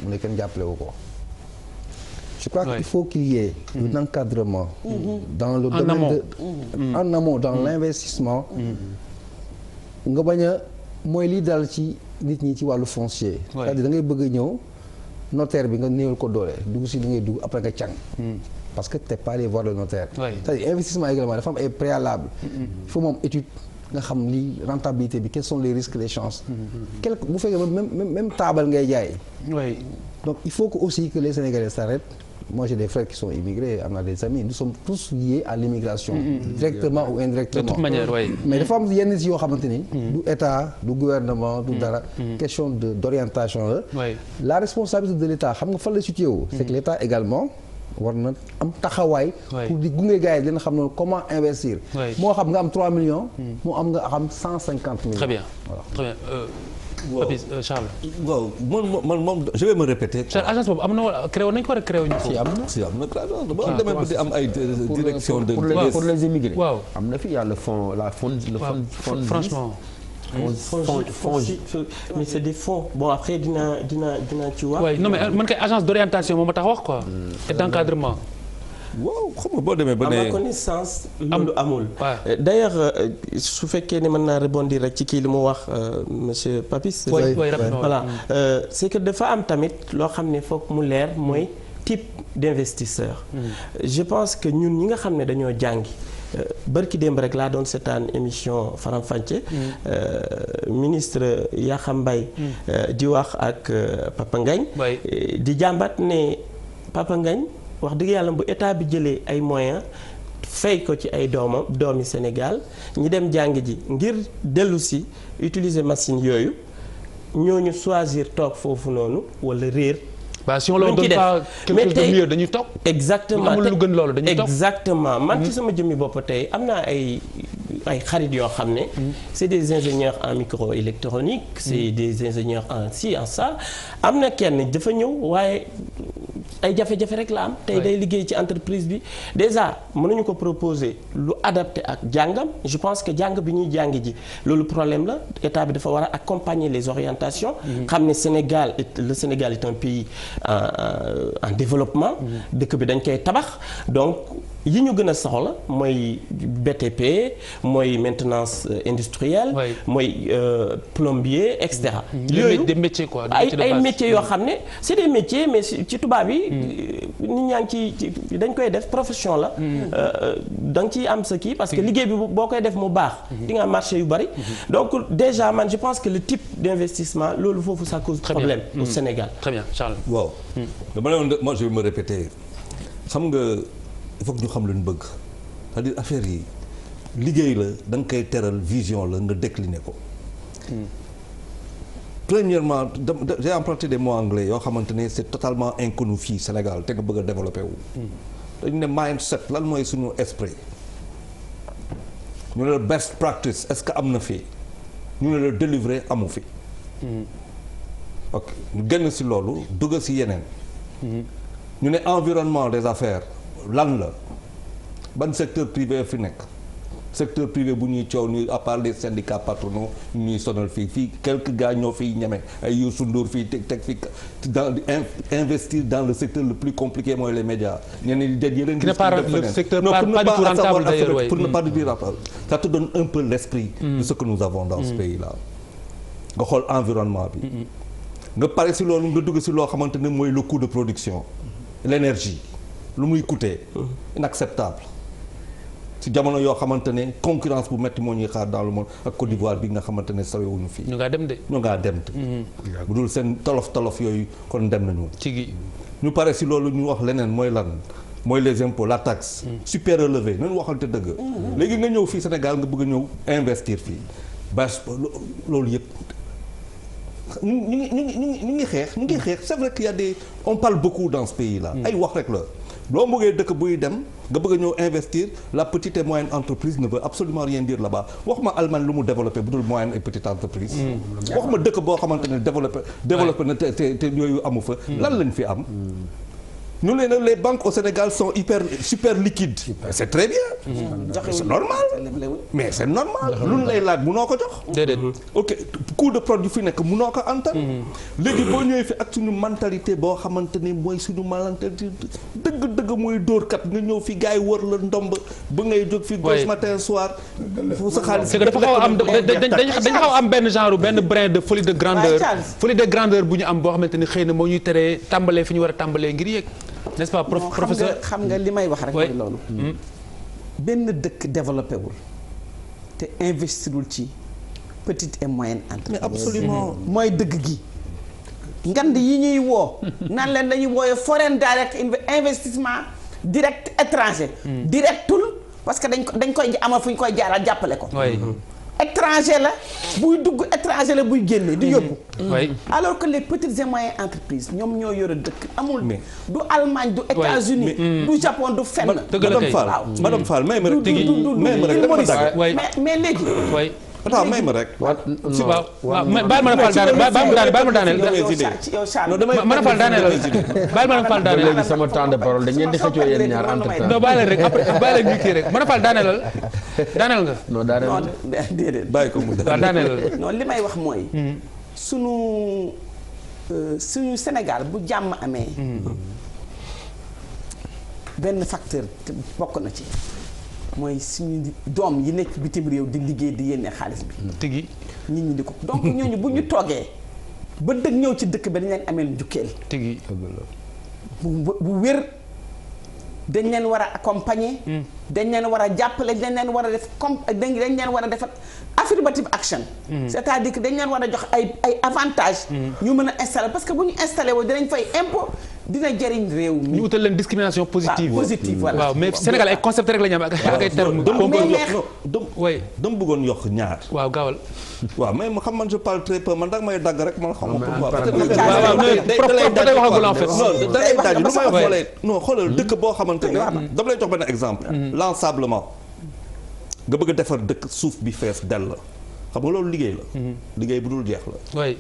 mu ne kenn jàppale wu ko. je crois qu'il faut qu'il y ait un encadrement dans le domaine en amont dans l'investissement nga bañ a mooy lii dal ci nit ñi ci wàllu foncier c'est-à-dire da ngay bëgg a ñëw notaire bi nga néewal ko doole dugg si li ngay dugg après nga càng parce que t'es pas allé voir le notaire c'est-à-dire investissement également dafa am ay préalable il faut moom étude nga xam li rentabilité bi quels sont les risques les chances quelque bu fekkee même taabal ngay jaay donc il faut que aussi que les Sénégalais s'arrêtent. Moi j'ai des frères qui sont immigrés, on a des amis, nous sommes tous liés à l'immigration, directement ou indirectement. De toute manière, oui. Mais dafa am yenn si yoo xamante ni du état, du gouvernement, du dara, question d'orientation la. La responsabilité de l'état, xam nga fan la situé wu. C'est que l'état également war na am taxawaay pour di gunge gars yi dina xam noonu comment investir. Moo xam nga am 3 millions, moo am nga xam 150 millions. Très bien. Voilà. Très bien. Papis Charles. waaw man je vais me répéter. Charles agence boobu am na créé nañu ko rek créé ñu ko. si am na ba demee ba di am ay direction de. pour les immigrés. waaw am na fi y a le fonds franchement. mais c'est des fonds bon après dina ci wax. oui non mais man kay agence d'orientation moom ma tax wax quoi. et d'encadrement. waaw xam nga boo demee ba ne à ma connaissance loolu amul. d'ailleurs su fekkee ne mën naa rebondir rek ci kii li mu wax monsieur Papis. voilà c'est que dafa am tamit loo xam ne foog mu leer mooy type d'investisseur. je pense que ñun ñi nga xam ne dañoo jàngi. bërki démb rek laa doon seetaan émission Faram Facce ministre Yakham Mbaye di wax ak Papa Ngagne di jàmbat ne Papa Ngagne wax dëgg yàlla bu état bi jëlee ay moyens fay ko ci ay doomi Sénégal ñi dem jàng ji ngir dellu si utiliser machine yooyu ñooñu choisir toog foofu noonu wala réer. si on leur donne pas quelque chose de mieux dañuy toog. exactement amul lu gën loolu dañuy toog exactement man ci sama jëmmi bopp tey am naa ay xarit yoo xam ne. c'est des ingénieurs en microélectronique. c'est des ingénieurs en ci en ça am na kenn dafa ñëw waaye. ay jafe-jafe rek la am tey day liggéey ci entreprise bi déjà mënuñu ko proposer lu adapté ak jàngam je pense que jàng bi ñuy jàng ji loolu problème la état bi dafa war a accompagner les orientations xam ne le Sénégal est un pays en développement dëkk bi dañ koy tabax donc yi ñu gën a soxla mooy BTP mooy maintenance industrielle mooy plombier et cetera yooyu des métiers quoi ay métiers yoo xam ne c'est des métiers mais ci tubaab yi nit ñaa ngi ci dañ koy def profession la da nga ciy am sa kii parce que liggéey bi boo koy def mu baax di nga am marché yu bari donc déjà man je pense que le type d'investissement loolu foofu ça cause problème au Sénégal. Très bien Charles. waaw dama ne woon moi je vais me répéter xam nga il faut que ñu xam lu ñu bëgg c'est-à-dire affaire yi liggéey la da nga koy teral vision la nga décliner ko. Premièrement j'ai emprunté des mots anglais yoo xamante ne c'est totalement inconnu fii Sénégal te nga bëgg a développer wu. dañu ne mindset lan mooy suñu esprit. ñu ne la best practice est-ce que am na fii ñu ne la délivrer amu fi. ok ñu génn ci loolu dugg ci yeneen. ñu ne environnement des affaires lan la ban secteur privé fi nekk. secteur privé bu ñuy coow ni à part les syndicats patronaux ñuy sonal fii quelques gars ñoo fiy ñeme ay Youssou Ndour fii teg fii dans investir dans le secteur le plus compliqué mooy les médias ñeneen di yeneen le secteur pas du tout rentable d'ailleurs pour ne pas dire rentable ça te donne un peu l'esprit de ce que nous avons dans ce pays là nga xool environnement bi nga pare si loolu nga dugg si loo xamante ne mooy le coût de production l'énergie lu muy coûter inacceptable ci jamono yoo xamante ne concurrence bu metti moo ñuy xaar dans le monde ak Côte d'Ivoire bi nga xamante ne sawewuñu fii. ñu ngaa dem de. bu dul seen tolof yooyu kon dem nañu. ci gi ñu pare si loolu ñu wax leneen mooy lan mooy les impôts la taxe. super élevé nañu waxante dëgg. léegi nga ñëw fii Sénégal nga bëgg a ñëw investir fii bâche loolu yëpp ñu ngi xeex c'est vrai qu'il y a des on parle beaucoup dans ce pays là. ay wax rek la. loo bëggee dëkk buy dem nga bëgg a ñëw investir la petite et moyenne entreprise ne veut absolument rien dire là-bas wax ma Allemagne lu mu développé bu dul moyenne et petite entreprise. wax ma dëkk boo xamante ne développé na te yooyu amu fa. lan lañ fi am. ñu ne les banques au Sénégal sont super liquides. C'est très bien. C'est normal. mais c'est normal. lu lay laaj munoo ko jox. déedéet. ok coût de produit fi nekk munoo ko antan. léegi boo ñëwee fi ak suñu mentalité boo xamante ni mooy suñu mentalité dëgg mooy dóorkat nga ñëw fi gars yi wër la ndomb ba ngay jóg fi. gauche matin soir. sa xaalis dafa xaw a am dañu xaw a am benn genre benn brin de folie de grandeur. folie de grandeur bu ñu am boo xamante ni xëy na moo ñuy teree tàmbalee fi ñu war a tàmbalee ngir yéeg. n'est-ce pas professeur xam nga li may wax rek mooy loolu. benn dëkk développé wul te investirul ci petite et moyenne entreprise. mais absolument mooy dëgg gi. ngand yi ñuy woo. nan leen dañuy wooyee foreign direct investissement direct étranger. directul parce que dañ koy amal fu ñu koy jaaral jàppale ko. étranger la buy dugg étranger la buy génne di yóbbu. alors que les petites et moyennes entreprises ñoom ñoo yore dëkk amul. du Allemagne du États-Unis du Japon du fenn. madame Fall may ma rek. mais léegi. attends may ma rek. waaw baal ma daaneel. ma Fall daaneel baal ma Fall daaneel. léegi sama temps de parole da ngeen di xëccoo yéen ñaar entre temps. non bàyyi leen rek après bàyyi leen ñu kii rek ma Fall daaneel nga. non daaneel déedéet bàyyi ko mu daaneel. non li may wax mooy. suñu Sénégal bu jàmm amee. benn facteur bokk na ci. mooy suñu doom yi nekk bitim réew di liggéey di yénne xaalis bi. tigi nit ñi di ko donc ñooñu bu ñu toogee ba dëgg ñëw ci dëkk ba dañ leen ameel njukkeel. tigi bu wér dañ leen war a accompagner. dañ leen war a jàppale dañ leen war a def dañ leen war a defal affirmative action. c'est-à-dire que dañ leen war a jox ay avantages. ñu mën a installer parce que bu ñu installé woo dinañ fay impôt. dina jëriñ réew mi ñu utal leen discrimination positive. voilà waaw mais Sénégal ay concept rek la ñu am ak ay termes. dama bëggoon yokk ñaar. waaw gaawal. waaw mais xam man je parle très peu man dag may dagg rek man xam nga pourquoi. day waxagul en fait. non da lay daj lu may xoolee non xoolal dëkk boo xamante ne dama lay jox benn exemple. l'ensablement nga bëgg a defar dëkk suuf bi fees dell la xam nga loolu liggéey la. liggéey bu dul jeex la. oui.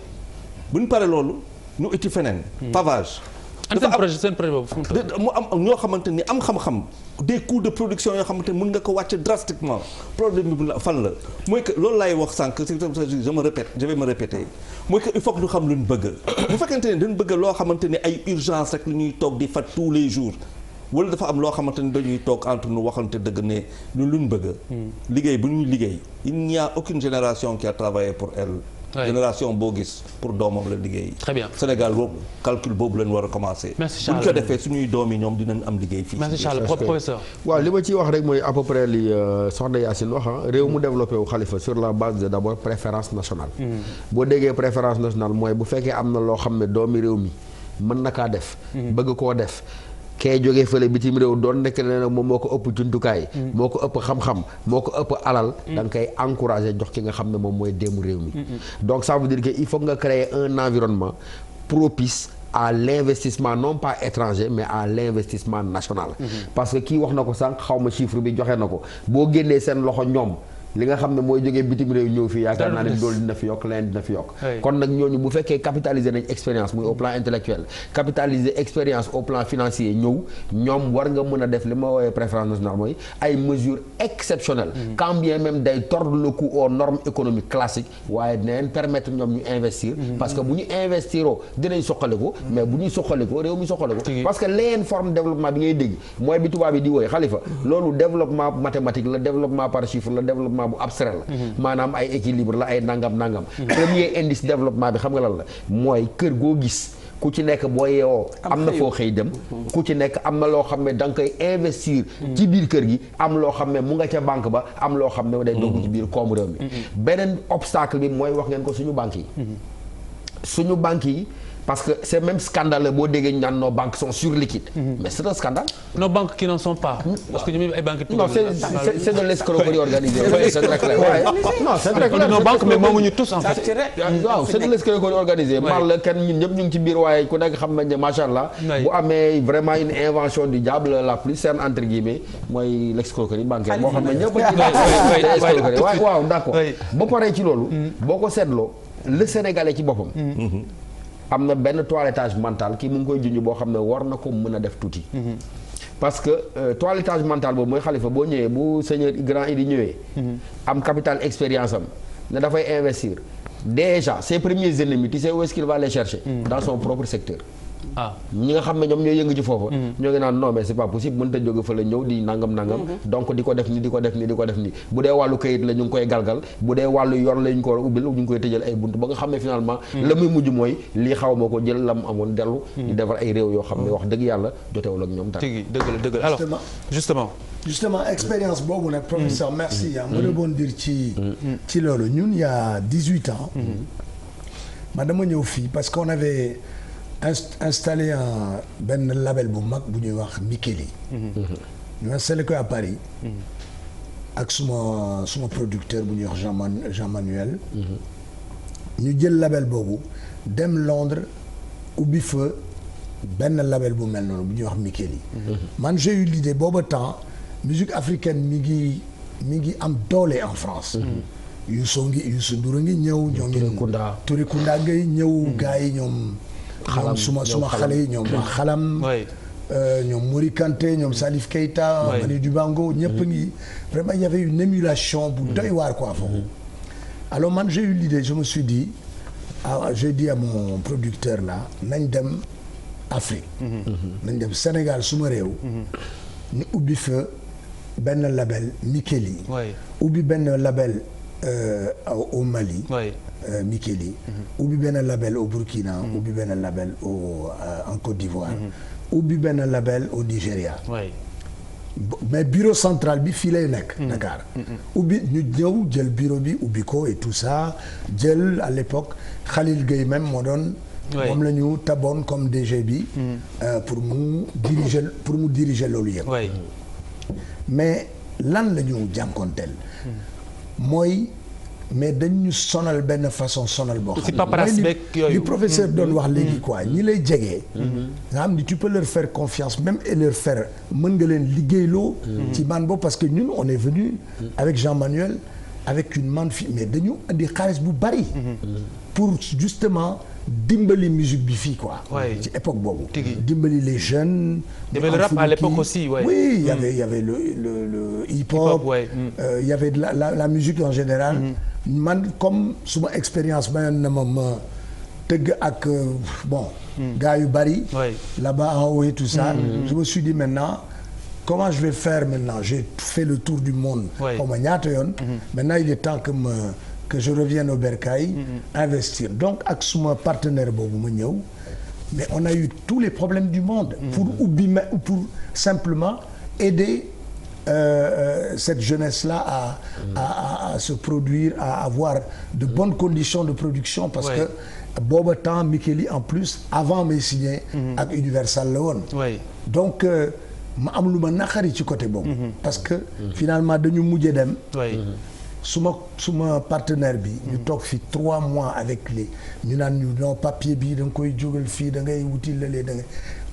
bu ñu paree loolu ñu uti feneen. pavage. seen projet boobu fu mu toll. mu am ñoo xamante ni am xam-xam des coûts de production yoo xamante ni mën nga ko wàcce drastiquement problème bi fan la mooy que loolu laay wax sànq je vais me répéter mooy que il faut que ñu xam lu ñu bëgg bu fekkente ne dañu bëgg loo xamante ni ay urgence rek li ñuy toog di fat tous les jours wala dafa am loo xamante ni dañuy toog entre nous waxante dëgg ne ñun lu ñu bëgg liggéey bu ñuy liggéey il n'y a aucune génération qui a travaillé pour elle. génération boo gis pour doomam la liggéey. très bien Sénégal boobu calcul boobu lañ war a commencer. merci Charles bu ñu ko defee suñuy doom yi ñoom dinañ am liggéey fii. merci Charles professeur. waaw li ma ciy wax rek mooy à peu près li soxna Yacine wax réew mu développé wu Khalifa sur la base de d'abord préférence nationale. boo déggee préférence nationale mooy bu fekkee am na loo xam ne doomi réew mi mën na kaa def. bëgg koo def. kee jógee fële bitim réew doon nekk ne nag moom moo ko ëpp jumtukaay. moo ko ëpp xam-xam moo ko ëpp alal. da nga koy encourager jox ki nga xam ne moom mooy déemu réew mi. donc ça veut dire que il faut nga créer un environnement propice à l'investissement non pas étranger mais à l'investissement national. parce que kii wax na ko sànq xaw ma chiffre bi joxe na ko boo génnee seen loxo ñoom. li nga xam ne mooy jógee bitim réew ñëw fii yaakaar naa ne loolu dina fi yokk leneen dina fi yokk kon nag ñooñu bu fekkee capitaliser nañ expérience muy au plan intellectuel capitaliser expérience au plan financier ñëw ñoom war nga mën a def li ma woowee préférence nationale mooy ay mesures exceptionnelles quand bien même day tordre le cou aux normes économiques classiques waaye dina leen permettre ñoom ñu investir parce que bu ñu investiroo dinañ soqaliku mais bu ñuy soqaliko réew mi soqaliku parce que leen forme développement bi ngay dégg mooy bi tubaab yi di wooy Khalifa loolu développement mathématique la développement par chiffre la développement bu abstrait la maanaam ay équilibre la ay nangam premier indice développement bi xam nga lan la mooy kër goo gis ku ci nekk boo yeewoo am na foo xëy dem ku ci nekk am na loo xam ne da nga koy investir ci biir kër gi am loo xam ne mu nga ca banque ba am loo xam ne day dugg ci biir koomu réew mi beneen obstacle bi mooy wax ngeen ko suñu banque yi parce que c'est même scandaleux boo déggee ñu naan nos banques sont surliquides. Mais c'est un scandale. Nos banques qui n'en sont pas. Parce que ñoom ay banques. Non, c'est de l'escroquerie organisée. C'est très clair. Non, c'est très clair. Nos banques mais moomuñu tous en fait. waaw c'est de l'escroquerie organisée. mal la kenn ñun ñëpp ñu ngi ci biir waaye ku nekk xam nañ ne macha allah. bu amee vraiment une invention du diable la plus saine entre guillemets mooy l'escroquerie bancaire boo xam ne ñëpp a escroquerie waaw d'accord ba paree ci loolu boo ko seetloo le Sénégalais ci boppam am na benn toilettage mental kii mu ngi koy junj boo xam ne war na ko mën a def tuuti. parce que toilettage mental boobu mooy Khalifa boo ñëwee bu seigneur grand Idi ñëwee. am capital expérience am ne dafay investir déjà ses premiers ennemis tu sais où est-ce qu'il va les chercher. dans son propre secteur. ñi nga xam ne ñoom ñooy yëngu ci foofu. ñoo ngi naan non mais c'est pas possible mënut a jóge fa la ñëw di nangam. donc di ko def ni bu dee wàllu kayit la ñu ngi koy galgal bu dee wàllu yoon la ñu ko war a ubbil ñu ngi koy tëjal ay bunt ba nga xam ne finalement. la muy mujj mooy lii xaw ma ko jël la mu amoon dellu. di defar ay réew yoo xam ne wax dëgg yàlla jotewul ak ñoom dara. dëgg la alors justement expérience boobu nag professeur merci ma rebondir ci loolu ñun il y a 18 ans. man dama ñëw fii parce qu'on avait installé benn label bu mag bu ñuy wax Mikeli. ñu installé ko à Paris. ak suma producteur bu ñuy wax Jean Manuel. ñu jël label boobu dem Londres ubbi fa benn label bu mel noonu bu ñuy wax Mikeli. man j'ai eu l'idée booba temps musique africaine mi ngi am doole en France. Youssou Ndour a ngi ñëw. Touré Kunda ngay ñëw. gars yi ñoom suma xale yi ñoom waa xalam. ñoom Mori Kanté ñoom Salif Keita. Manu Dibango ñëpp ngi vraiment il y avait une émulation bu doy waar quoi foofu. alors man j'ai eu l'idée je me suis dit j'ai dit à mon producteur là nañ dem Afrique. nañ dem Sénégal suma réew. ñu ubbi fa benn label Mikeli. ubbi benn label au Mali. Mikeli. ubbi benn label au Burkina. ubbi benn label en Côte d'Ivoire. ubbi benn label au Nigeria. mais bureau central bi fii lay nekk. Dakar. ubbi ñu ñëw jël bureau bi ubbi ko et tout ça jël à l'époque Khalil Gueye même moo doon. moom la ñu taboon comme DG bi. pour mu diriger loolu yëpp. mais lan la ñu jànkoonteel. mooy mais dañu sonal benn façon sonal boo xam ne li professeur doon wax léegi quoi ñi lay jegee nga xam ni tu peux leur faire confiance même et leur faire mën nga leen liggéeyloo ci man boobu parce que ñun on est venu avec Jean-Manuel avec une manne fi mais dañu indi xaalis bu bari pour justement dimbali musique bi fii quoi. ci époque boobu. dimbali les jeunes. il y avait le rap à l'époque aussi. oui il y avait le hip-hop. il y avait de la musique en général. man comme suma expérience mayoon na ma tëgg ak bon. gars yu bari. là-bas en haut et tout ça. je me suis dit maintenant comment je vais faire maintenant j'ai fait le tour du monde. xaw ma ñaata yoon. maintenant il est temps que je revienne au Bercail, investir. Donc, avec mon partenaire boobu ma ñëw, mais on a eu tous les problèmes du monde pour simplement aider cette jeunesse-là à se produire, à avoir de bonnes conditions de production parce que booba temps Mikeli en plus avant may signé ak Universal la woon. Donc ma am lu ma naqari ci côté boobu. parce que finalement dañu mujjee dem. suma partenaire bi ñu toog fi 3 mois avec les ñu naan ñu non papier bi da nga koy jógal fii da ngay wuti lële da ngay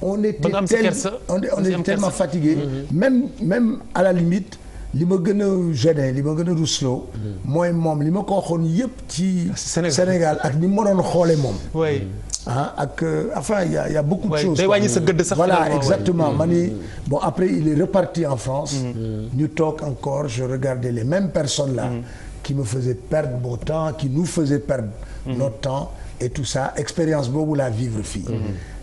on était tellement fatigué même à la limite li ma gën a gêné li ma gën a rusloo mooy moom li ma ko waxoon yëpp ci Sénégal ak ni ma doon xoole moom ak enfin il y a beaucoup de choses. day wàññi sa gëdd sax. voilà exactement ma ni bon après il est reparti en France. ñu toog encore je regardais les mêmes personnes là. qui me faisaient perdre mon temps qui nous faisaient perdre notre temps et tout ça expérience boobu laa vivre fii.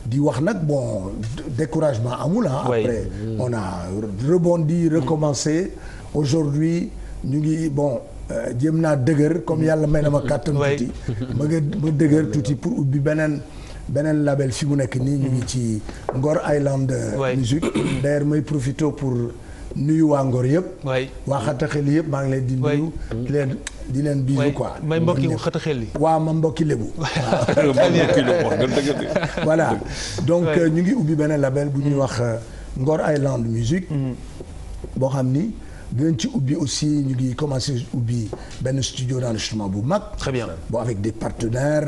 di wax nag bon découragement amul après on a rebondi recommencé aujourd'hui ñu ngi bon. jéem naa dëgër comme yàlla may na ma kàttan tuuti ma dëgër tuuti pour ubbi beneen label fi mu nekk nii ñu ngi ci Ngor Island musique d'ailleurs may profité pour nuyu waa Ngor yëpp waa Xataxel yëpp maa ngi leen di nuyu di leen bisu quoi may mbokki Xataxel yi waaw ma mbokki lébu voilà donc ñu ngi ubbi beneen label bu ñuy wax Ngor Island musique boo xam ni dinañ ci ubbi aussi ñu ngi commencé ubbi benn studio d'enregistrement bu mag. très bien bon avec des partenaires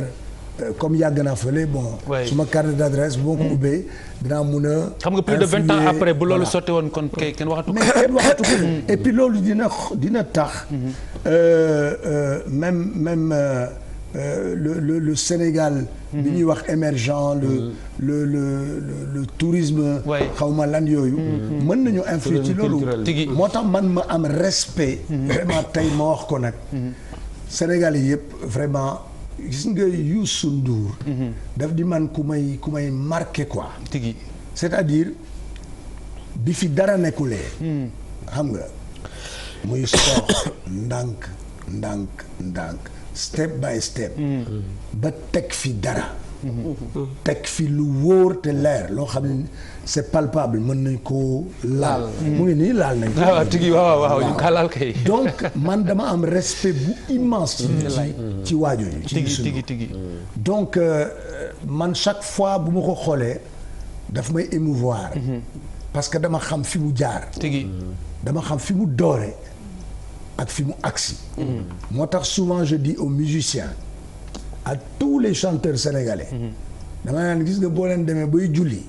comme yàgg naa fële bon. suma carte d'adresse bu ma ko ubbee dinaa mun a. xam nga plus de 20 ans après bu loolu sotti woon kon kenn waxatu ko. mais kenn waxatu ko et puis loolu dina tax. même le Sénégal bi ñuy wax émergent le tourisme xawma lan yooyu mën nañu influer ci loolu moo tax man ma am respect vraiment tey ma wax ko nag Sénégal yi yëpp vraiment gis nga Youssou Ndour daf di man ku may marqué quoi c'est-à-dire bi fi dara nekkulee xam nga muy sport ndànk step by step ba teg fi dara teg fi lu wóor te leer loo xam ne c'est palpable mën nañ koo laal mu ngi nii laal nañ ko tigi waaw ñu ka laal kay donc man dama am respect bu immense ci waajooju ci tigi donc man chaque fois bu ma ko xoolee daf may émouvoir parce que dama xam fi mu jaar dama xam fi mu doore ak fi mu agsi moo tax souvent je dis aux musiciens à tous les chanteurs sénégalais dama naan gis nga boo leen demee bay julli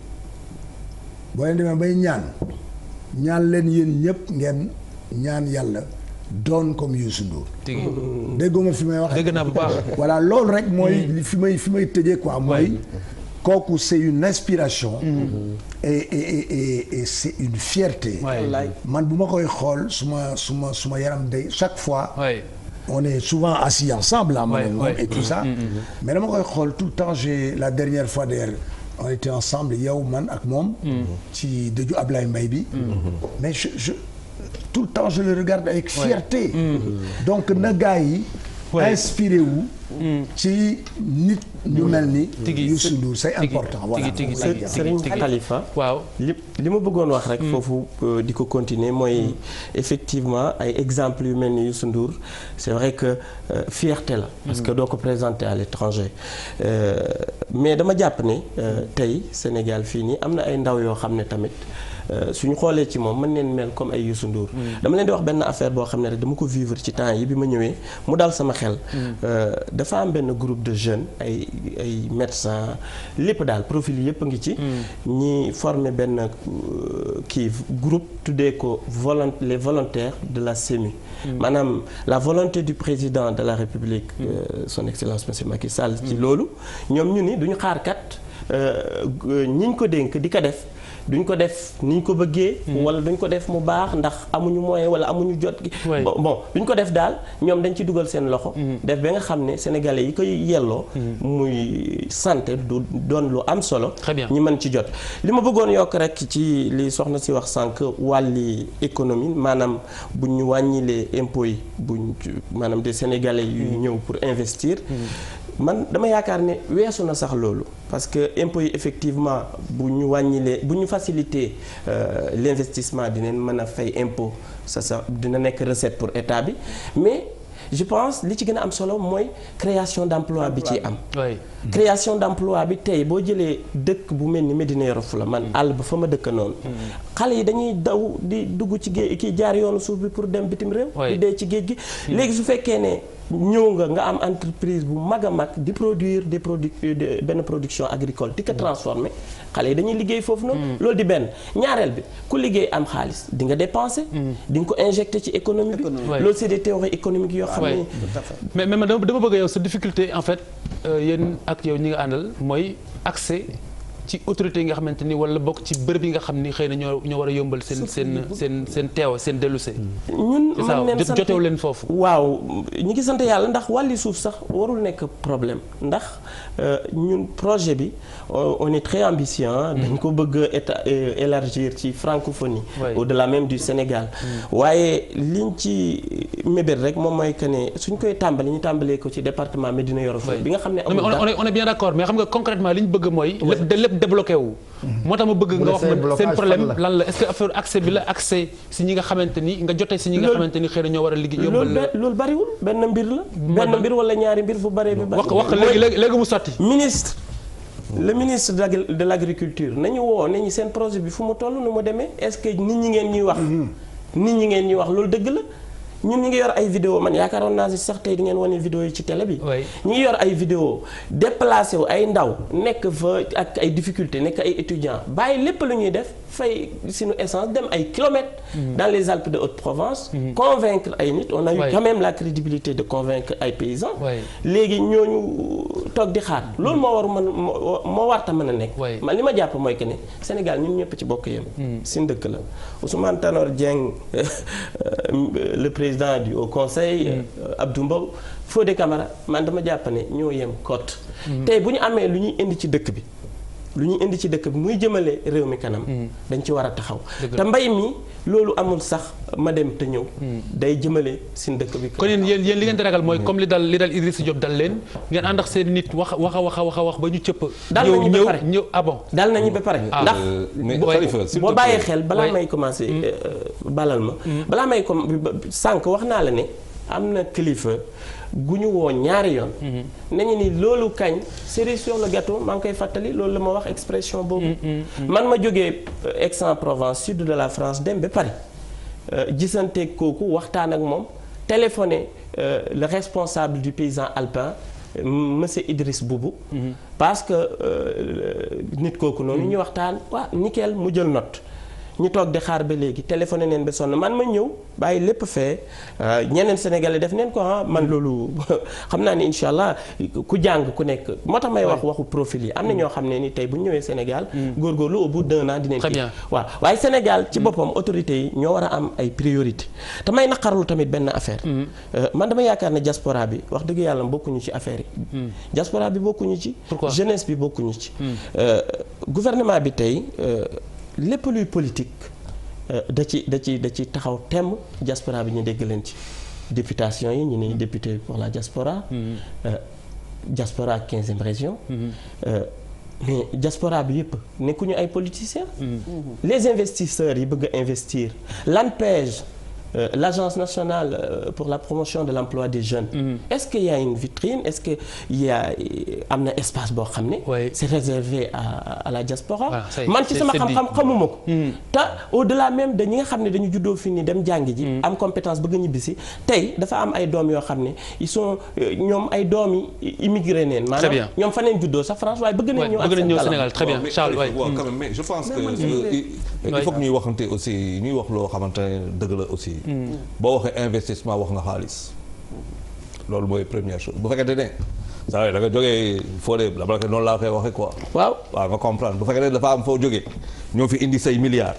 boo leen demee bay ñaan leen yéen ñëpp ngeen ñaan yàlla doon comme Youssou Ndour déggoo ma fi may wax dégg naa bu baax voilà loolu rek mooy fi may tëjee quoi mooy kooku c'est une inspiration et c'est une fierté man bu ma koy xool suma yaram day chaque fois on est souvent assis ensemble man et tout ça mais dama koy xool tout le temps la dernière fois d'ailleurs on était ensemble yow man ak moom ci dëju Ablaye Mbaye bi mais je tout le temps je le regarde avec fierté donc na gars yi inspiré wu ci nit ñu mel ni Youssou Ndour c'est important voilà Serigne Khalifa waaw li ma bëggoon wax rek foofu di ko continuer mooy effectivement ay exemples yu mel ni Youssou Ndour c'est vrai que fierté la parce que doo ko présenter à l'étranger mais dama jàpp ne tey Sénégal fii nii am na ay ndaw yoo xam ne tamit suñu xoolee ci moom mën neen mel comme ay Youssou Ndour dama leen di wax benn affaire boo xam ne rek dama ko vivre ci temps yi bi ma ñëwee mu dal sama xel dafa am benn groupe de jeunes ay médecins lépp daal profil yëpp a ngi ci ñi former benn groupe tuddee ko les volontaires de la SEMI maanaam la volonté du président de la République son excellence monsieur Macky Sall ci loolu ñoom ñu ni duñu xaar kat ñiñ ko dénk di ko def duñ ko def niñ ko bëggee wala duñ ko def mu baax ndax amuñu moyen wala amuñu jot gi bon duñ ko def daal ñoom dañ ci dugal seen loxo def ba nga xam ne sénégalais yi koy yelloo muy santé du doon lu am solo ñi mën ci jot li ma bëggoon yokk rek ci li soxna si wax sànq wàlli économie maanaam bu ñu wàññilee impôts yi maanaam des sénégalais yu ñëw pour investir man dama yaakaar ne weesu na sax loolu parce que impôts yi effectivement bu ñu faciliter l'investissement dinañ mën a fay impôt ça dina nekk recette pour état bi mais je pense li ci gën a am solo mooy création d'emploi bi ci am création d'emploi bi tey boo jëlee dëkk bu mel ni Médina Yoro Foulah man àll ba fa ma dëkk noonu xale yi dañuy daw di dugg ci géej kii jaar yoonu suuf bi pour dem bitim réew di dee ci géej gi léegi su fekkee ne ñëw nga am entreprise bu mag a mag di produire benn production agricole di ko transformer xale yi dañuy liggéey foofu noonu loolu di benn ñaareel bi ku liggéey am xaalis di nga dépenser di nga ko injecter ci économie bi loolu c'est des théories économiques yoo xam ne mais dama bëgg yow sa difficulté en fait yéen ak yow ñi nga àndal mooy accès ci autorités yi nga xamante ni wala bokk ci bërëb yi nga xam ni xëy na ñoo war a yombal seen teew seen dellusé ñun jotewu leen foofu waaw ñi ngi sant yàlla ndax wàlli suuf sax warul nekk problème ndax ñun projet bi on est très ambitieux dañ ko bëgg élargir ci francophonie au-delà même du Sénégal waaye liñ ci mébét rek moom mooy que ne suñ koy tàmbali ñu tàmbalee ko ci département Médina Yoro Foulah bi nga xam ne on est bien d'accord mais xam nga concrètement li ñu bëgg mooy lépp débloqué wu moo tax ma bëgg nga wax ma seen problème lan la est-ce que affaire accès bi la accès si ñi nga xamante ni nga jotee si ñi nga xamante ni xëy na ñoo war a liggéey yombal loolu bariwul benn mbir wala ñaari mbir fu baree bi wax léegi mu sotti le ministre de l'agriculture nañu woo nañu seen projet bi fu mu toll nu mu demee est-ce que nit ñi ngeen ñuy wax loolu dëgg la ñun ñu ngi yor ay vidéo man yaakaaroon naa si sax tey di ngeen wane vidéo yi ci télé bi. ñu ngi yor ay vidéo déplacé wu ay ndaw nekk fa ak ay difficultés nekk ay étudiants bàyyi lépp lu ñuy def fay suñu essence dem ay kilomètres. dans les Alpes de Haute-Provence. convaincre ay nit on a eu quand même la crédibilité de convaincre ay paysans. léegi ñooñu toog di xaar loolu moo warta mën a nekk. man li ma jàpp mooy que ne Sénégal ñun ñëpp ci bokk yem. suñu dëkk la Ousmane Tanor Dieng le président du Haut Conseil. Abdou Mbow Fodé Camara man dama jàpp ne ñoo yem cote. tey bu ñu amee lu ñuy indi ci dëkk bi. muy jëmale réew mi kanam. dañ ci war a taxaw. te mbay mi loolu amul sax ma dem te ñëw. day jëmale sin dëkk bi. kon yéen li ngeen di ragal mooy comme li dal Idrissa Diop dal leen ngeen ànd ak seen nit wax ba ñu cëpp. dal nañu ba pare ñëw ah bon. dal nañu ba pare ndax boo bàyyee xel balaa may commencer balal ma. balaa may sànq wax naa la ne am na kilifa. gu ñu woo ñaari yoon. nañu ni loolu kañ cerise sur le gâteau maa ngi koy fàttali loolu la ma wax expression boobu. man ma jógee Aix-en-Provence sud de la France dem ba Paris gisanteeg kooku waxtaan ak moom téléphoné le responsable du paysan alpin monsieur Idriss Boubou. parce que nit kooku noonu ñu waxtaan waa nickel mu jël note. ñu toog di xaar ba léegi téléphoné neen ba sonn man ma ñëw bàyyi lépp fee ñeneen sénégalais def neen ko man loolu xam naa ni incha allah ku jàng ku nekk moo tax may wax waxu profil yi am na ñoo xam ne ni tey bu ñu ñëwee Sénégal góorgóorlu au bout d'un an dinañ kii waaw waaye Sénégal ci boppam autorités yi ñoo war a am ay priorité te may naqarlu tamit benn affaire man dama yaakaar ne diaspora bi wax dëgg yàlla bokkuñu ci affaire yi diaspora bi bokkuñu ci jeunesse bi bokkuñu ci gouvernement bi tey lépp luy politique da ci taxaw temm diaspora bi ñu dégg leen ci députation yi ñu ne député pour la diaspora diaspora 15e région mais diaspora bi yëpp nekkuñu ay politiciens les investisseurs yi bëgg a investir l'ANPEJ l'agence nationale pour la promotion de l'emploi des jeunes. Est-ce qu'il y a une vitrine? Est-ce que il y a am na espace boo xam ne c'est réservé à la diaspora. man ci sama xam-xam xamuma ko. te au-delà même de ñi nga xam ne dañu juddoo fi ni dem jàngi ji. am compétence bëgg a ñibbisi tey dafa am ay doom yoo xam ne ils sont ñoom ay doom yi immigré neen. très bien maanaam ñoom fa neen juddoo sax France waaye bëgg nañ ñëw Sénégal très bien Charles waay. quand même mais je pense que il faut que ñuy waxante aussi ñuy wax loo xamante ne dëgg la aussi. boo waxee investissement wax nga xaalis loolu mooy première chose bu fekkente ne saa yi da nga jógee foo dee dama la noonu laa koy waxee quoi. waaw nga comprendre bu fekkee ne dafa am foo jógee ñoo fi indi say milliards.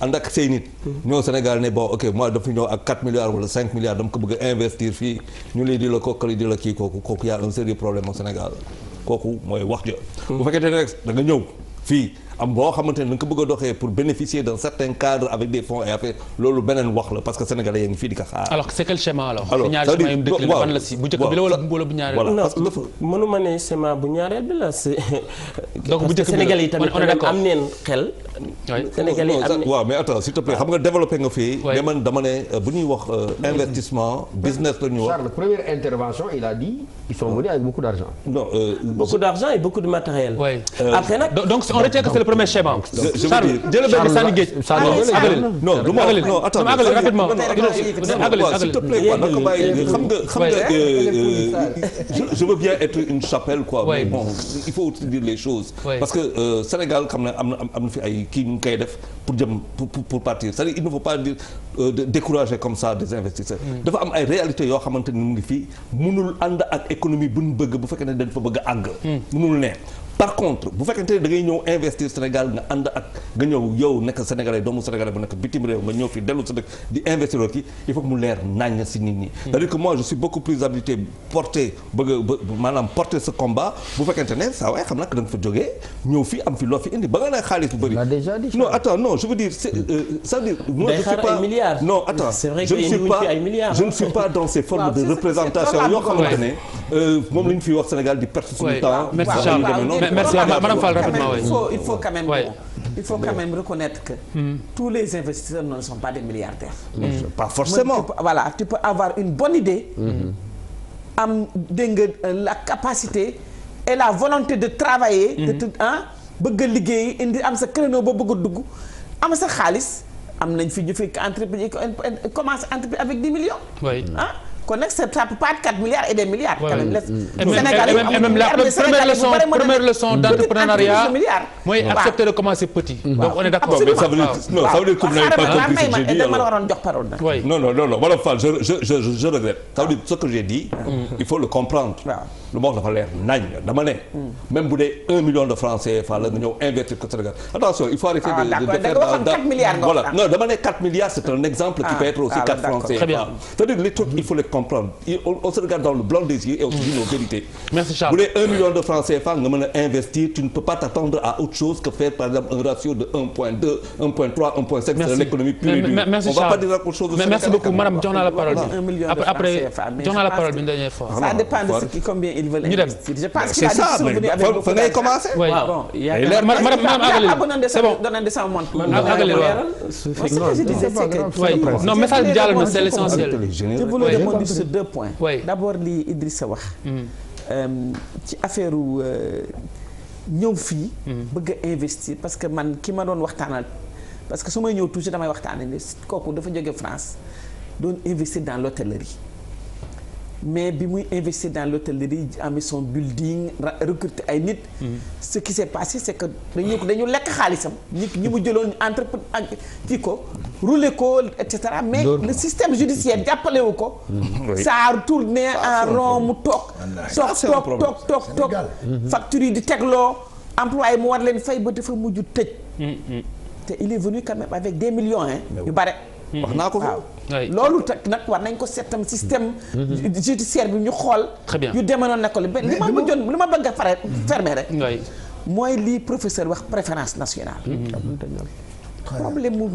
ànd ak say nit. ñoo Sénégal ne bon ok moi dafa ñëw ak 4 milliards wala 5 milliards dama ko bëgg a investir fii ñu lay di la kookali di la kii kooku y a un sérieux problème au Sénégal kooku mooy wax ja. bu fekkente ne rek da nga ñëw fii. am boo xamante ne da nga ko bëgg a doxee pour bénéficier d'un certain cadre avec des fonds et après loolu beneen wax la parce que sénégalais yaa ngi fii di ko xaar. alors c'est quel schéma alors. ñaari schéma yu mu dëkk ban la si bu njëkk bi la wala bu ñaareel. voilà parce que dafa mënuma ne schéma bu ñaareel bi la c'est. donc bu njëkk bi sénégalais yi tamit am neen xel. sénégalais yi am neen waaw mais attends s'il te plaît xam nga développé nga fii. mais man dama ne bu ñuy wax investissement business la ñu wax. Charles première intervention il a dit ils sont venus avec beaucoup d'argent. non beaucoup d'argent et beaucoup de matériel. après nag donc on retient que c'est le premier schéma. je veux dire jël benn sànni géej. non du ma non attends rapidement s'il te plaît quoi naka bàyyi xam nga je veux bien être une chapelle quoi mais bon il faut aussi dire les choses parce que Sénégal xam ne am na fi ay kii ñu koy def pour jëm pour partir c'est-à-dire il ne faut pas dire décourager comme ça des investisseurs dafa am ay réalités yoo xamante ni mu ngi fii mënul ànd ak économie bu ñu bëgg bu fekkee ne dañ fa bëgg a àgg mënul ne par contre bu fekkente ne da ngay ñëw investir Sénégal nga ànd ak nga ñëw yow nekk Sénégalais doomu Sénégalais bu nekk bitim réew nga ñëw fi dellu sa dëkk di investir oo kii il faut que mu leer naññ si nit ñi c'est-à-dire que moi je suis beaucoup plus habilité porter maanaam porter ce combat bu fekkente ne saa waaye xam nag da nga fa jógee ñëw fi am fi loo fi indi ba nga ne xaalis bu bëri non attends non je veux dire c'est-à-dire moi je suis pas non attends je ne suis pas dans ces formes de représentation yoo xamante ne moom la ñu fi wax Sénégal di perte suñu temps merci madame Fall rapidement il faut quand même reconnaître que tous les investisseurs ne sont pas des milliardaires. Pas forcément. Tu peux avoir une bonne idée. am dégg nga la capacité et la volonté de travailler. bëgg a liggéey indi am sa créneau ba bëgg a dugg am sa xaalis am nañ fi ñu fi entreprise commence entreprise avec 10 millions. oui ah kon nag ça peut pas être 4 milliards et des milliards. Ouais, quand même et même la première leçon d'entrepreneuriat mooy accepter de commencer petit. donc on est d'accord. mais ça veut dire non ça veut dire que vous n'avez pas compris ce que j'ai dit. dama la waroon jox parole nag. oui non Wolof Fall je regrette. ça veut dire ce que j'ai dit. il faut le comprendre. lu ma wax dafa leer nañ dama ne. même bu dee 1 million de francs CFA la nga ñëw investir ko Sénégal attention il faut arrêter de faire dans 4 milliards nga voilà non dama ne 4 milliards c'est un exemple qui peut être aussi 4 francs CFA. Très bien. c'est-à-dire les trucs il faut les comprendre on se regarde dans le blanc des yeux et on se dit nos vérités. Merci Charles. bu dee 1 million de francs CFA nga mën a investir tu ne peux pas t'attendre à autre chose que faire par exemple un ratio de 1.2 1.3 1.5 de l'économie pure et dure. Merci on va pas dire autre chose. merci beaucoup madame jox naa la parole bi après jox naa la parole bi une dernière fois. ça dépend de ce qui combien ils veulent investir. Je pense c'est ça fa ngay commencer. bon madame c'est bon donner sama montre. non message bi jàllal na c'est l'essentiel. Je voulais rebondir sur 2 points. D'abord li Idrissa wax. ci affaire ñëw fii. bëgg a investir parce que man ki ma doon waxtaanal parce que su may ñëw toujours damay waxtaanal ne kooku dafa jóge France doon investir dans l'hôtellerie. mais bi muy investir dans l'hôtellerie am son building recruter ay nit. ce qui s'est passé c'est que dañu lekk xaalisam ñi mu jëloon entreprise kii ko rouler ko et cetera mais le système judiciaire jàppalewu ko. ça a tourné en rond mu toog facture yi di tegloo employé mu war leen fay ba dafa mujj tëj. te il est venu quand même avec des millions yu bare. wax naa ko loolu nag war nañ ko seetam système judiciaire bi ñu xool. très bien yu demoon na ko li ma bëgg a fermer rek. mooy lii professeur wax préférence nationale. problème mu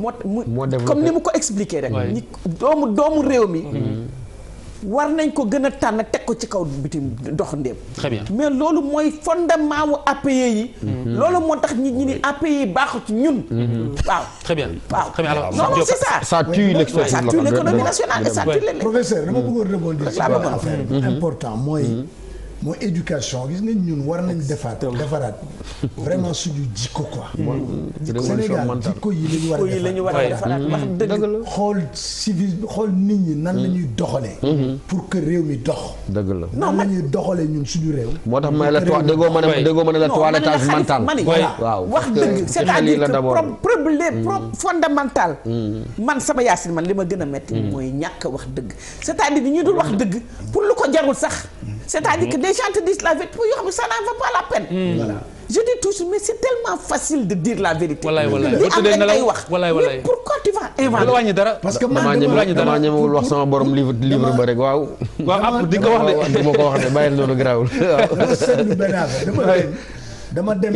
comme ni mu ko expliquer rek. ñi doomu réew mi. war nañ ko gën a tànn teg ko ci kaw bitim dox ndéem. très bien mais loolu mooy fondement wu APE yi. loolu moo tax ñi ni APE yi baaxu ci ñun. waaw très bien waaw très bien alors non c'est ça. ça tue l'économie nationale et ça tue les. Professeur dama bëggoon rebondir ci benn affaire important mooy éducation gis nga ñun war nañ defaraat vraiment suñu jikko quoi. Sénégal jikko yi la ñu war a defaraat wax dëgg xool civil xool nit ñi nan la ñuy doxalee. pour que réew mi dox. dëgg la nan la ñuy doxalee ñun suñu réew. moo tax may la déggoo mën a la toilettage mental. waaw wax dëgg c'est-à-dire que problème fondamental. man sama yaasin man li ma gën a metti mooy ñàkk wax dëgg c'est-à-dire ñu dul wax dëgg pour lu ko jarul sax. c'est-à-dire que des gens te disent la vérité pour yoo xam ne ça n'en vaut pas la peine. Voilà. Je dis toujours mais c'est tellement facile de dire la vérité. wallaay li am rek ngay wax. mais pourquoi tu vas inventer. wàññi dara parce que damaa ñemewul wax sama borom livre ba rek waaw. waaw di nga wax de di ma ko wax de bàyyi loolu garaawul. dama seetlu benn affaire dama dem.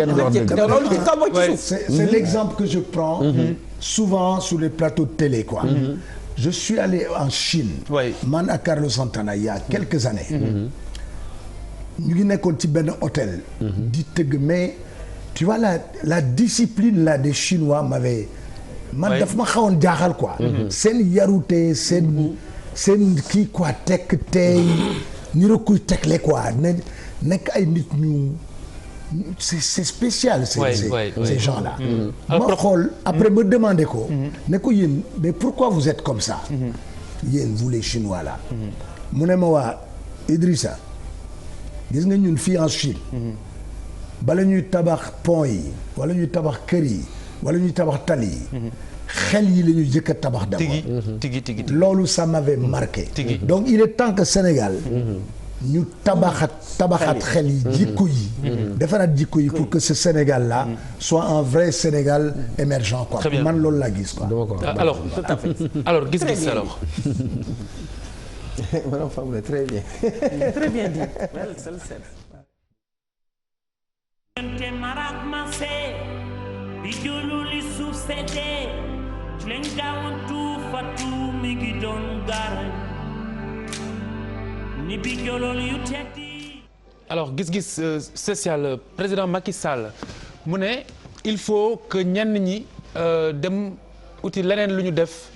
C'est l'exemple que je prends. Souvent sur les plateaux de télé quoi. Je suis allé en Chine. man ak Carlos Santana il y a quelques années. ñu ngi nekkoon ci benn hôtel. di tëgg mais tu vois la discipline là des Chinois m'avait man daf ma xawoon jaaxal quoi. seen yarute seen kii quoi tekk tey ni la kuy tegle quoi nekk ay nit ñu c'est spécial. ces gens là. ma xool après me demander ko. ne ko yéen mais pourquoi vous êtes comme ça. yéen vous les Chinois là. mu ne ma waa Idrissa. gis nga ñun fii en Chine. bala ñuy tabax pont yi wala ñuy tabax kër yi wala ñuy tabax tali yi. xel yi la ñuy jëkk a tabax d'abord. tigi loolu ça m'avait marqué. donc il est temps que Sénégal. ñu tabaxat xel yi jikko yi. defaraat jikko yi pour que ce Sénégal là. soit un vrai Sénégal émergent quoi. man loolu laa gis quoi. alors tout à fait alors gis-gis alors. Madame Fambaye très bien. Très bien dit. alors gis-gis social président Macky Sall mu ne il faut que ñenn ñi dem uti leneen lu ñu def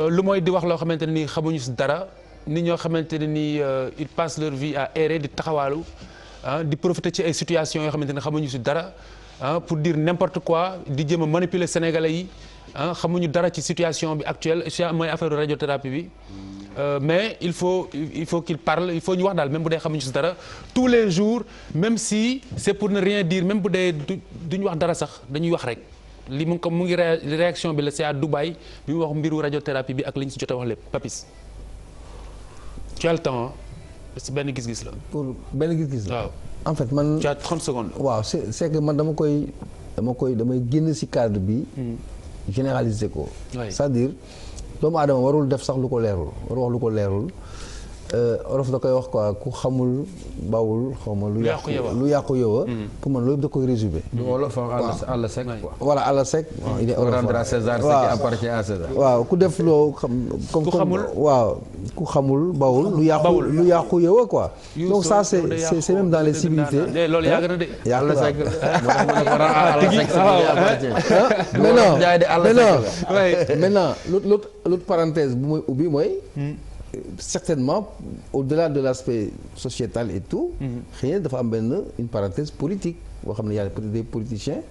lu mooy di wax loo xamante ne ni xamuñu si dara. nit ñoo xamante ne ni ils passent leur vie à errer di taxawaalu di profiter ci ay situations yoo xamante ne xamuñu ci dara pour dire n'importe quoi di jéem a manipuler sénégalais yi xamuñu dara ci situation bi actuelle mooy affaire radiothérapie bi. Mais il faut qu'il parle il faut ñu wax daal même bu dee xamuñu si dara tous les jours même si c'est pour ne rien dire même bu dee duñu wax dara sax dañuy wax rek li mu ngi réaction bi la c'est à Dubaï bi mu wax mbiru radiothérapie bi ak li ñu si jot a wax lépp Papis. Tu as le temps c'est benn gis-gis la. pour benn gis-gis la. waaw en fait man. tu as 30 secondes. waaw c'est que man damay génn ci cadre bi. généraliser ko. c'est-à-dire. doomu aadama warul def sax lu ko leerul warul wax lu ko leerul olof da koy wax quoi ku xamul bawul xaw ma lu yàqu yow pour man loolu da koy résumer. wolof àll sec quoi. voilà àll sec. il est rendre à César ce qui appartient à César. waaw ku def loo xam. ku xamul waaw ku xamul bawul. lu yàqu yow quoi. donc ça c'est même dans les civilités. loolu yàgg na de. àll sec maintenant l'autre parenthèse bu muy ubbi mooy. certainement au-delà de l'aspect sociétal et tout. xëy na dafa am une parenthèse politique boo xam ne y a peut-être des politiciens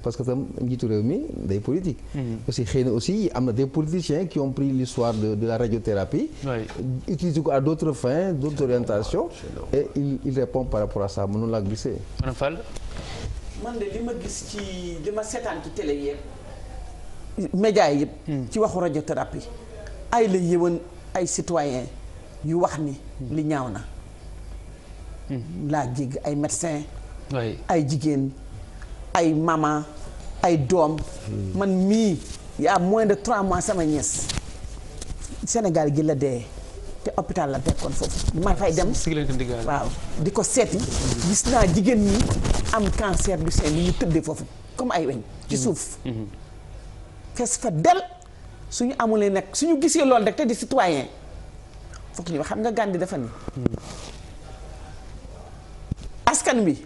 parce que tam njiitu réew mi day politique. aussi xëy na aussi am na des politiciens qui ont pris l'histoire de la radiothérapie. utiliser ko à d'autres fins d'autres orientations. et il répond par rapport à ça mënu laa gisee. Madame Fall. man de li ma gis ci li ma seetaan ci télé yeeg médias yëpp. ci waxu radiothérapie ay la yëwan ay citoyens yu wax ni li ñaaw na laa jégg ay médecins ay jigéen ay maman ay doom man mii y a moins de 3 mois sama ñes Sénégal gi la dee te hôpital la dekkoon foofu ma fay dem waaw di ko seeti gis naa jigéen ñi am cancer du sein ni ñu tëddee foofu comme ay weñ ci suuf fees fa del suñu amulee nag suñu gisee loolu rek te di citoyen fokk ñu xam nga Gandhi dafa ni askan wi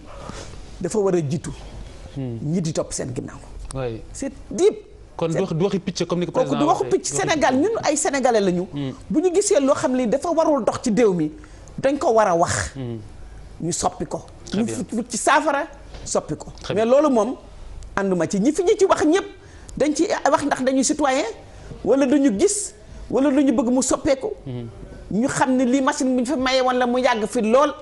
dafa war a jiitu ñi di topp seen ginnaaw. c'est deep. kon du waxi picc comme ni ko président du waxu picc Sénégal ñun ay sénégalais lañu. bu ñu gisee loo xam ni dafa warul dox ci déew mi dañ ko war a wax. ñu soppi ko. ñu wut ci saafara soppi ko. mais loolu moom ànduma ci ñi fi ñu ci wax ñëpp dañ ci wax ndax dañuy citoyen wala duñu gis wala duñu bëgg mu soppeeku. ñu xam ne lii machine bu ñu fa maye woon la mu yàgg fi lool.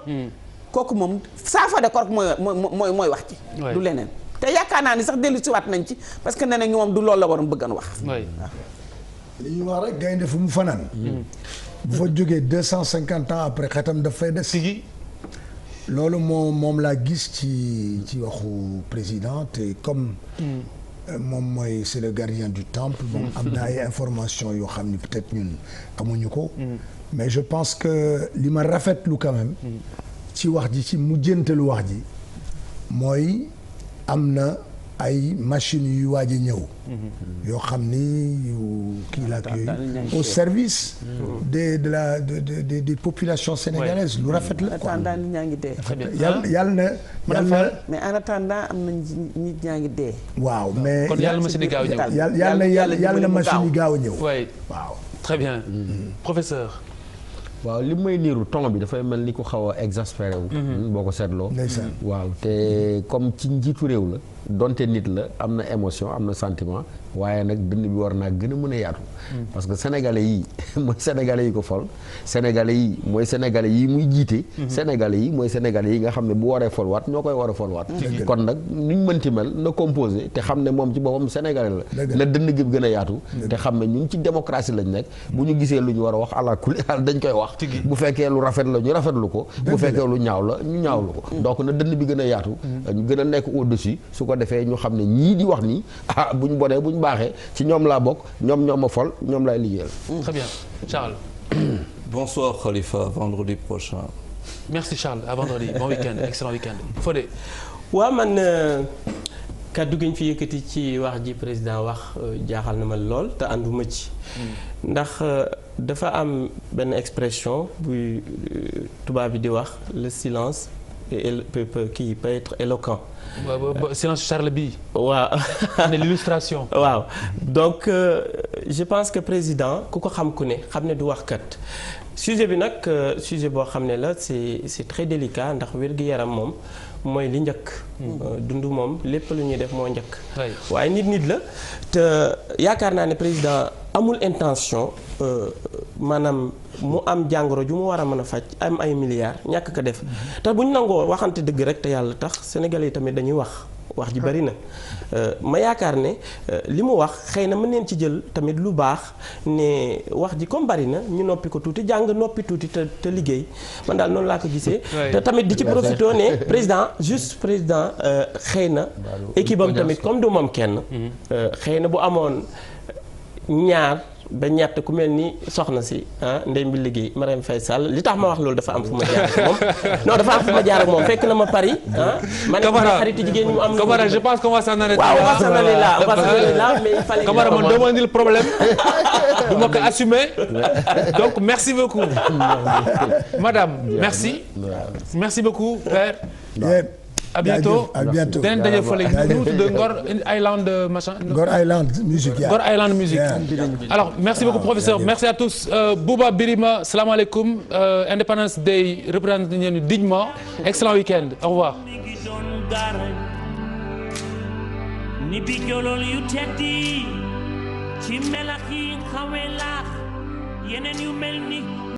kooku moom saafara ko mooy wax ci. du leneen te yaakaar naa ni sax dellu siwaat nañ ci parce que nee na moom du loolu la waroon bëggoon wax. li ñuy wax rek gaynde fu mu fanaan. bu fa jógee 250 ans après xetam daf fay des. loolu moom laa gis ci waxu président te comme. moom mooy c'est le gardien du temple. bon am na ay informations yoo xam ni peut-être ñun amuñu ko. mais je pense que li ma rafetlu quand même. ci wax ji ci mujjantalu wax ji. mooy am na ay machines yu waaj a ñëw. yoo xam ni yu kii la ak yooyu au service. des populations sénégalaises lu rafet la quoi. attendant nit ñaa ngi dee. yàlla na. mais en attendant am na nit ñaa ngi dee. waaw mais kon yàlla machine yi gaaw a ñëw. yàlla na machine yi gaaw a ñëw. waaw très bien. Professeur. waaw li may niiru ton bi dafay mel ni ko xaw a exaspéré wu. boo ko seetloo. waaw te comme ci njiitu réew la donte nit la am na émotion am na sentiment waaye nag dënn bi war naa gën a mën a yaatu. parce que sénégalais yi mooy sénégalais yi ko fol sénégalais yi mooy sénégalais yi muy jiite. sénégalais yi mooy sénégalais yi nga xam ne bu waree folwaat ñoo koy war a folwaat. kon nag nuñ mënti mel na composé te xam ne moom ci boppam sénégalais la. na dënn gi gën a yaatu. te xam ne ñun ci démocratie lañ nekk. bu ñu gisee lu ñu war a wax ala kulli dañ koy wax. bu fekkee lu rafet la ñu rafetlu ko. bu fekkee lu ñaaw la ñu ñaawlu ko. donc na dënn bi gën a yaatu. ñu gën a nekk au-dessus su ko defee ñu xam ne ñii di wax nii buñ bonee buñ baaxee ci ñoom laa bokk ñoom ma fol ñoom laay liggéeyal. Très bien Charles. Bonsoir Khalifa, vendredi prochain. Merci Charles, à vendredi. Bon week-end, excellent week-end. Fodé. waaw man kàddu gi ñu fi yëkkati ci wax ji président wax jaaxal na ma lool te ànduma ci. ndax dafa am benn expression buy tubaab bi di wax le silence qui peut être éloquent. Silence Charles bi. waaw. ne l'illustration. waaw donc je pense que président ku ko xam ku ne xam ne du wax kat sujet bi nag sujet boo xam ne la c'est très délicat ndax wér-gu-yaram moom mooy li njëkk. dund moom lépp lu ñuy def moo njëkk. waaye nit la te yaakaar naa ne président amul intention maanaam mu am jàngoro ju mu war a mën a faj am ay milliards ñàkk ko def te bu ñu nangoo waxante dëgg rek te yàlla tax Sénégalais yi tamit dañuy wax ji bari na ma yaakaar ne li mu wax xëy na mën neen ci jël tamit lu baax ne wax ji comme bari na ñu noppi ko tuuti jàng noppi tuuti te liggéey man daal noonu laa ko gisee. te tamit di ci profité ne président xëy na équipe am tamit comme du moom kenn. xëy na bu amoon ñaar ba ñett ku mel ni soxna si ndey mbi liggéey Marème Faye Sall li tax ma wax loolu dafa am fu ma jaar ak moom non dafa am fu ma jaar ak moom fekk na ma Paris ma ne xaritu jigéen ñi mu am. Camara je pense qu'on va s'en arrêter waaw on va s'en aller là mais il fallait. Camara man doo ma indil problème du ma ko assumer donc merci beaucoup madame merci beaucoup père. à bientôt dinañ daje fële ñu tudd Ngor Island machin. Ngor Island musique. Ngor Island musique. alors merci beaucoup professeur merci à tous Bouba Birima salaamaaleykum Independence Day représenté nañu dignement excellent week-end au revoir. ni bi jolol yu teddi ci melax yi xawe laax yeneen yu mel ni